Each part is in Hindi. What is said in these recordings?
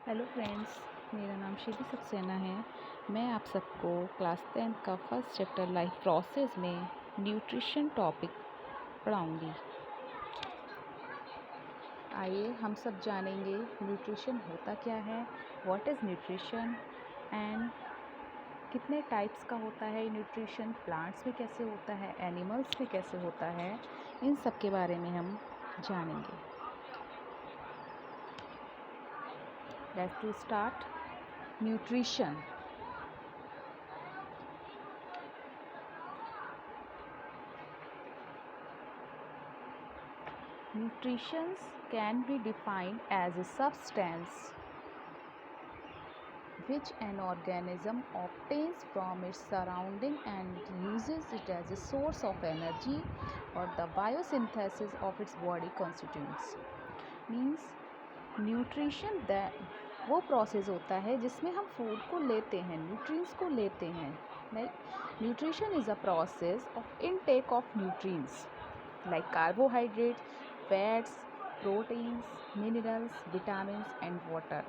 हेलो फ्रेंड्स, मेरा नाम शिवी सक्सेना है। मैं आप सबको क्लास 10 का फर्स्ट चैप्टर लाइफ प्रोसेस में न्यूट्रिशन टॉपिक पढ़ाऊंगी। आइए हम सब जानेंगे न्यूट्रिशन होता क्या है, व्हाट इज़ न्यूट्रिशन एंड कितने टाइप्स का होता है न्यूट्रिशन, प्लांट्स में कैसे होता है, एनिमल्स में कैसे होता है, इन सब के बारे में हम जानेंगे। Let's to start. Nutrition Nutrition can be defined as a substance which an organism obtains from its surrounding and uses it as a source of energy or the biosynthesis of its body constituents. Means nutrition वो प्रोसेस होता है जिसमें हम फूड को लेते हैं, न्यूट्रिएंट्स को लेते हैं। Like nutrition is a process of intake of nutrients like carbohydrates, fats, proteins, minerals, vitamins and water.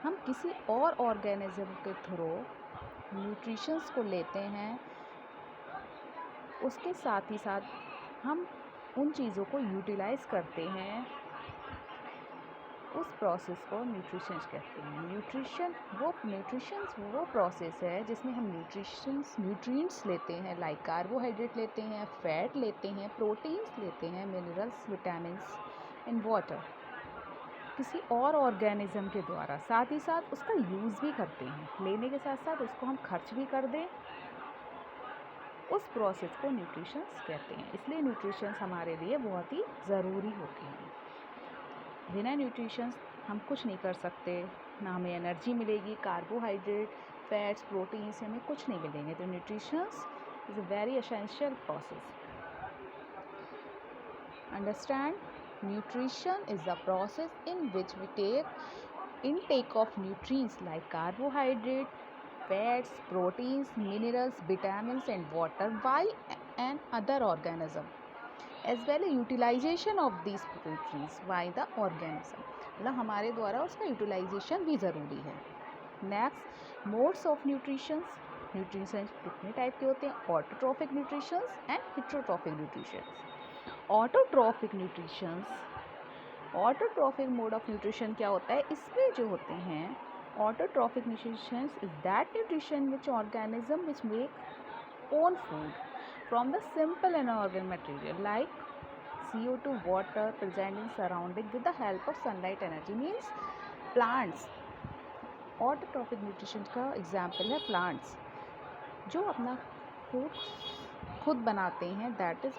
हम किसी और ऑर्गेनिज्म के थ्रू न्यूट्रिशंस को लेते हैं, उसके साथ ही साथ हम उन चीज़ों को यूटिलाइज़ करते हैं। उस प्रोसेस को न्यूट्रिशंस कहते हैं। न्यूट्रिशंस वो प्रोसेस है जिसमें हम न्यूट्रिएंट्स लेते हैं, लाइक कार्बोहाइड्रेट लेते हैं, फैट लेते हैं, प्रोटीन्स लेते हैं, मिनरल्स, विटामिन्स एंड वाटर, किसी और ऑर्गेनिज्म के द्वारा। साथ ही साथ उसका यूज़ भी करते हैं, लेने के साथ साथ उसको हम खर्च भी कर दें, उस प्रोसेस को न्यूट्रिशंस कहते हैं। इसलिए न्यूट्रिशंस हमारे लिए बहुत ही ज़रूरी होते हैं। बिना न्यूट्रिशंस हम कुछ नहीं कर सकते, ना हमें एनर्जी मिलेगी। कार्बोहाइड्रेट, फैट्स, प्रोटीन से हमें कुछ नहीं मिलेंगे। तो nutritions is a very essential process. Understand, nutrition is a process in which we take intake of nutrients like carbohydrate, fats, proteins, minerals, vitamins and water by an other organism as well as utilization of these nutrients by the organism। मतलब हमारे द्वारा उसका यूटिलाइजेशन भी ज़रूरी है। Next, modes of nutritions. Nutritions कितने टाइप के होते हैं? Autotrophic nutritions and heterotrophic nutritions. Autotrophic mode of nutrition क्या होता है? इसमें जो होते हैं autotrophic nutrition is that nutrition which organism which make own food from the simple inorganic material like CO2 water present in surrounding with the help of sunlight energy. Means plants autotrophic nutrition का एग्जाम्पल है प्लांट्स जो अपना फूड खुद बनाते हैं, दैट इज